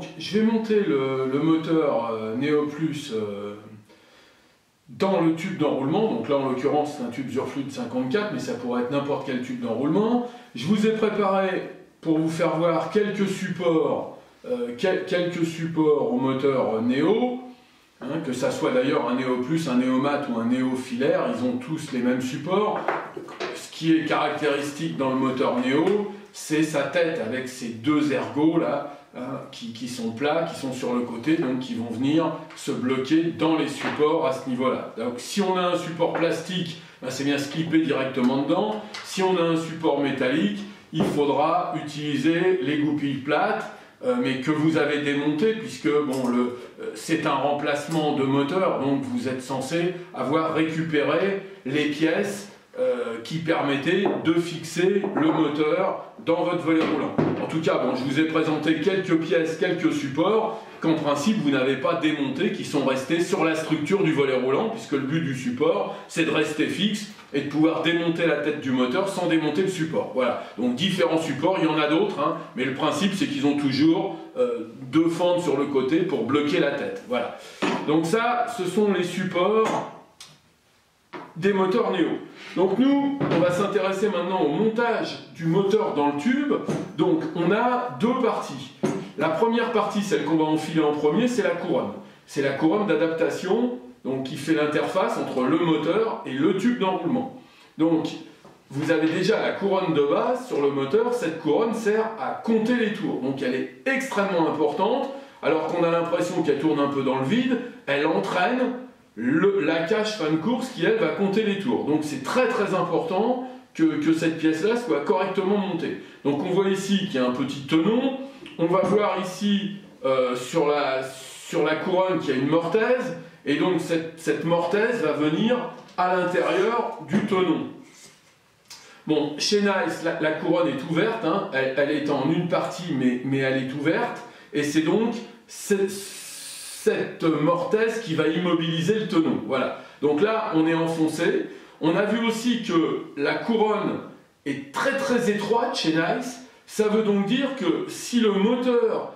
donc je vais monter le moteur Neo Plus dans le tube d'enroulement. Donc là en l'occurrence c'est un tube Zurflute 54, mais ça pourrait être n'importe quel tube d'enroulement. Je vous ai préparé pour vous faire voir quelques supports au moteur Neo, hein, que ça soit d'ailleurs un Neo Plus, un Neo Mat ou un Neo filaire, ils ont tous les mêmes supports. Ce qui est caractéristique dans le moteur Neo, c'est sa tête avec ces deux ergots là, hein, qui sont plats, qui sont sur le côté, donc qui vont venir se bloquer dans les supports à ce niveau-là. Donc si on a un support plastique, ben, c'est bien se clipper directement dedans. Si on a un support métallique, il faudra utiliser les goupilles plates, mais que vous avez démonté, puisque bon, c'est un remplacement de moteur, donc vous êtes censé avoir récupéré les pièces qui permettaient de fixer le moteur dans votre volet roulant. En tout cas, bon, je vous ai présenté quelques pièces, quelques supports qu'en principe vous n'avez pas démontés, qui sont restés sur la structure du volet roulant, puisque le but du support c'est de rester fixe et de pouvoir démonter la tête du moteur sans démonter le support. Voilà, donc différents supports, il y en a d'autres, hein, mais le principe c'est qu'ils ont toujours deux fentes sur le côté pour bloquer la tête. Voilà, donc ça, ce sont les supports des moteurs Neo. Donc nous, on va s'intéresser maintenant au montage du moteur dans le tube. Donc on a deux parties. La première partie, celle qu'on va enfiler en premier, c'est la couronne. C'est la couronne d'adaptation, donc qui fait l'interface entre le moteur et le tube d'enroulement. Donc vous avez déjà la couronne de base sur le moteur. Cette couronne sert à compter les tours. Donc elle est extrêmement importante. Alors qu'on a l'impression qu'elle tourne un peu dans le vide, elle entraîne la cage fan course qui elle va compter les tours. Donc c'est très très important que cette pièce là soit correctement montée. Donc on voit ici qu'il y a un petit tenon. On va voir ici sur la couronne qu'il y a une mortaise, et donc cette mortaise va venir à l'intérieur du tenon. Bon, chez Nice la couronne est ouverte, hein, elle est en une partie mais elle est ouverte, et c'est donc cette mortaise qui va immobiliser le tenon. Voilà. Donc là, on est enfoncé. On a vu aussi que la couronne est très très étroite chez Nice. Ça veut donc dire que si le moteur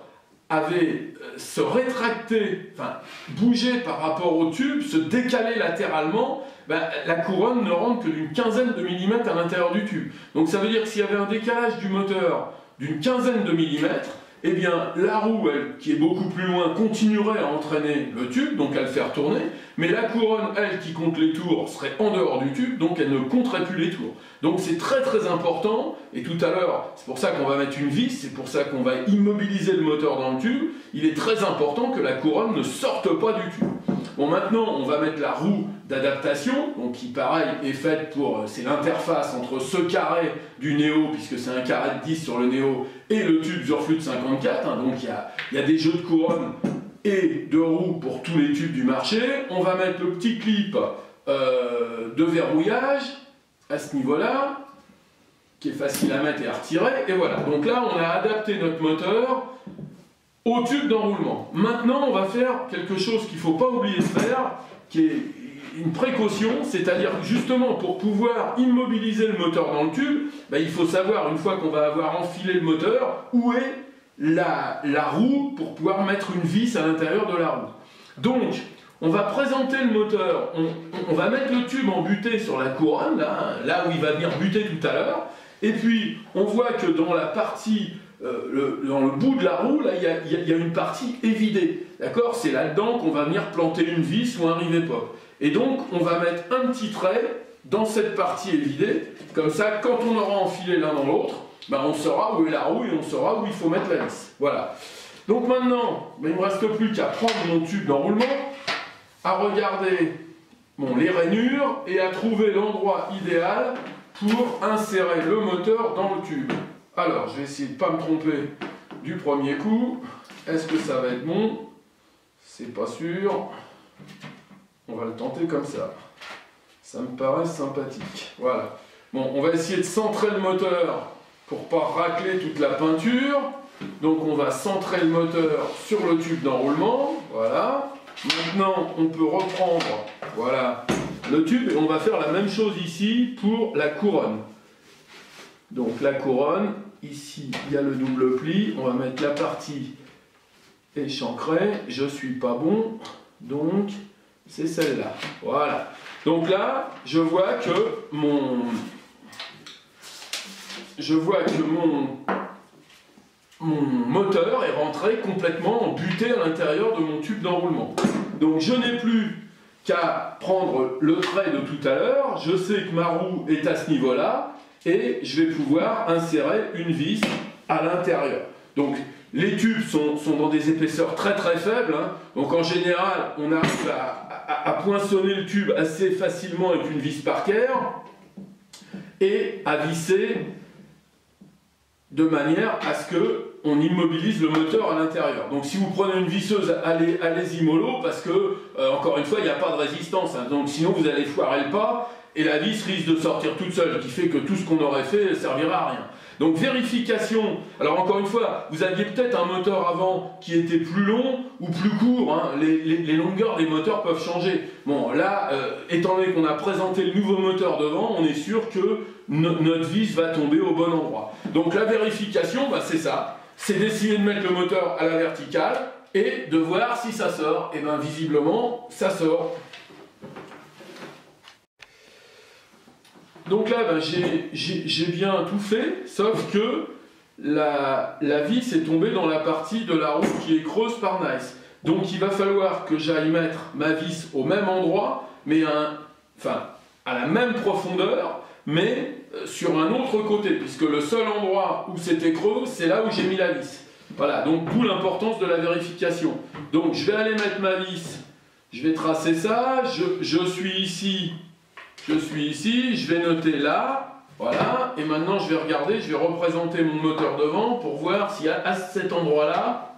avait se rétracté, enfin bougé par rapport au tube, se décalé latéralement, ben, la couronne ne rentre que d'une quinzaine de millimètres à l'intérieur du tube. Donc ça veut dire que s'il y avait un décalage du moteur d'une quinzaine de millimètres, eh bien, la roue, elle, qui est beaucoup plus loin, continuerait à entraîner le tube, donc à le faire tourner, mais la couronne, elle, qui compte les tours, serait en dehors du tube, donc elle ne compterait plus les tours. Donc c'est très très important, et tout à l'heure, c'est pour ça qu'on va mettre une vis, c'est pour ça qu'on va immobiliser le moteur dans le tube, il est très important que la couronne ne sorte pas du tube. Bon, maintenant, on va mettre la roue d'adaptation, donc qui, pareil, est faite pour... C'est l'interface entre ce carré du Neo, puisque c'est un carré de 10 sur le Neo, et le tube Zurflute 54, hein, donc il y a des jeux de couronne et de roues pour tous les tubes du marché. On va mettre le petit clip de verrouillage à ce niveau-là, qui est facile à mettre et à retirer, et voilà. Donc là, on a adapté notre moteur au tube d'enroulement. Maintenant, on va faire quelque chose qu'il ne faut pas oublier de faire, qui est une précaution, c'est-à-dire justement pour pouvoir immobiliser le moteur dans le tube, ben, il faut savoir, une fois qu'on va avoir enfilé le moteur, où est la roue pour pouvoir mettre une vis à l'intérieur de la roue. Donc, on va présenter le moteur, on va mettre le tube en butée sur la couronne, là où il va venir buter tout à l'heure, et puis on voit que dans la partie dans le bout de la roue, là, il y a une partie évidée. D'accord? C'est là-dedans qu'on va venir planter une vis ou un rivet pop. Et donc, on va mettre un petit trait dans cette partie évidée. Comme ça, quand on aura enfilé l'un dans l'autre, ben, on saura où est la roue et on saura où il faut mettre la vis. Voilà. Donc maintenant, ben, il ne me reste plus qu'à prendre mon tube d'enroulement, à regarder les rainures et à trouver l'endroit idéal pour insérer le moteur dans le tube. Alors, je vais essayer de ne pas me tromper du premier coup. Est-ce que ça va être bon? C'est pas sûr. On va le tenter comme ça. Ça me paraît sympathique. Voilà. Bon, on va essayer de centrer le moteur pour ne pas racler toute la peinture. Donc, on va centrer le moteur sur le tube d'enroulement. Voilà. Maintenant, on peut reprendre voilà, le tube et on va faire la même chose ici pour la couronne. Donc, la couronne. Ici, il y a le double pli. On va mettre la partie échancrée, je suis pas bon, donc c'est celle-là. Voilà. Donc là, je vois que mon moteur est rentré complètement buté à l'intérieur de mon tube d'enroulement. Donc je n'ai plus qu'à prendre le trait de tout à l'heure, je sais que ma roue est à ce niveau-là, et je vais pouvoir insérer une vis à l'intérieur. Donc les tubes sont dans des épaisseurs très très faibles, hein. Donc en général on arrive à poinçonner le tube assez facilement avec une vis Parker et à visser de manière à ce qu'on immobilise le moteur à l'intérieur. Donc si vous prenez une visseuse, allez-y mollo, parce que, encore une fois, il n'y a pas de résistance, hein. Donc sinon vous allez foirer le pas, et la vis risque de sortir toute seule, qui fait que tout ce qu'on aurait fait ne servira à rien. Donc vérification, alors encore une fois, vous aviez peut-être un moteur avant qui était plus long ou plus court, hein. Les longueurs des moteurs peuvent changer. Bon là, étant donné qu'on a présenté le nouveau moteur devant, on est sûr que notre vis va tomber au bon endroit. Donc la vérification, bah, c'est ça, c'est d'essayer de mettre le moteur à la verticale et de voir si ça sort. Et bien visiblement, ça sort. Donc là, ben, j'ai bien tout fait, sauf que la vis est tombée dans la partie de la roue qui est creuse par Nice. Donc il va falloir que j'aille mettre ma vis au même endroit, mais à la même profondeur, mais sur un autre côté, puisque le seul endroit où c'était creux, c'est là où j'ai mis la vis. Voilà, donc d'où l'importance de la vérification. Donc je vais aller mettre ma vis, je vais tracer ça, je suis ici. Je vais noter là, voilà, et maintenant je vais regarder, je vais représenter mon moteur devant pour voir si à cet endroit-là,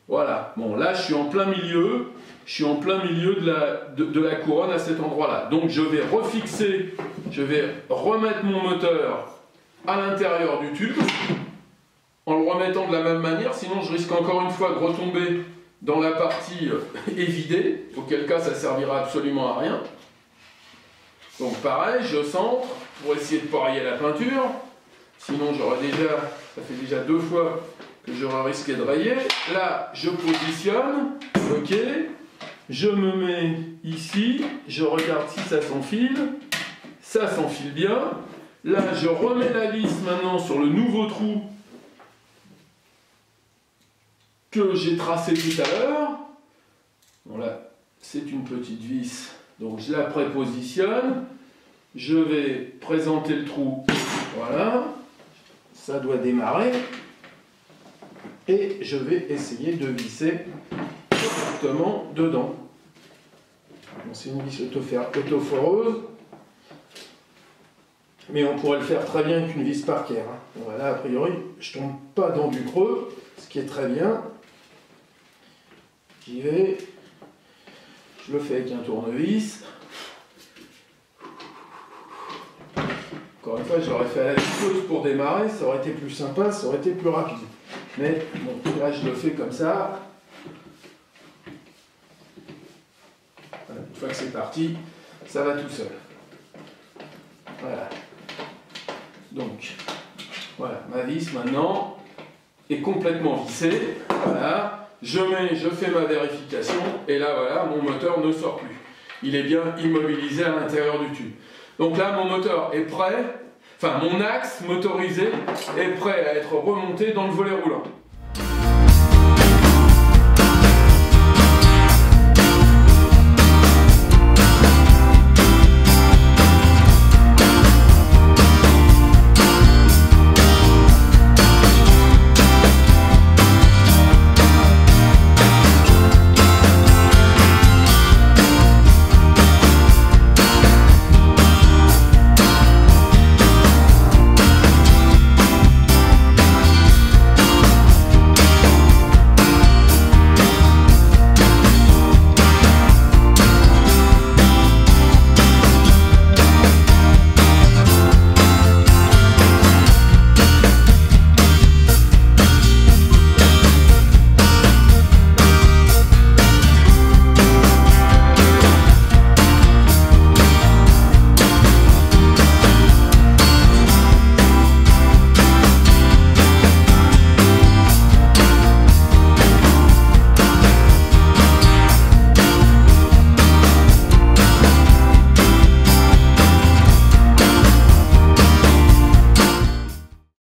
voilà, bon là je suis en plein milieu, de la couronne à cet endroit-là. Donc je vais refixer, je vais remettre mon moteur à l'intérieur du tube, en le remettant de la même manière, sinon je risque encore une fois de retomber dans la partie évidée, auquel cas ça servira absolument à rien. Donc pareil, je centre pour essayer de parier la peinture, sinon ça fait déjà 2 fois que j'aurais risqué de rayer. Là, je positionne, ok, je me mets ici, je regarde si ça s'enfile bien. Là, je remets la vis maintenant sur le nouveau trou que j'ai tracé tout à l'heure. Bon là, c'est une petite vis. Donc je la prépositionne, je vais présenter le trou, voilà, ça doit démarrer, et je vais essayer de visser correctement dedans. Bon, c'est une vis autoforeuse, mais on pourrait le faire très bien avec une vis Parker, hein. Voilà, a priori, je ne tombe pas dans du creux, ce qui est très bien. J'y vais. Je le fais avec un tournevis. Encore une fois, j'aurais fait la visseuse pour démarrer, ça aurait été plus sympa, ça aurait été plus rapide. Mais bon, là je le fais comme ça. Voilà, une fois que c'est parti, ça va tout seul. Voilà. Donc, voilà, ma vis maintenant est complètement vissée. Voilà. Je fais ma vérification, et là, voilà, mon moteur ne sort plus. Il est bien immobilisé à l'intérieur du tube. Donc là, mon moteur est prêt, enfin, mon axe motorisé est prêt à être remonté dans le volet roulant.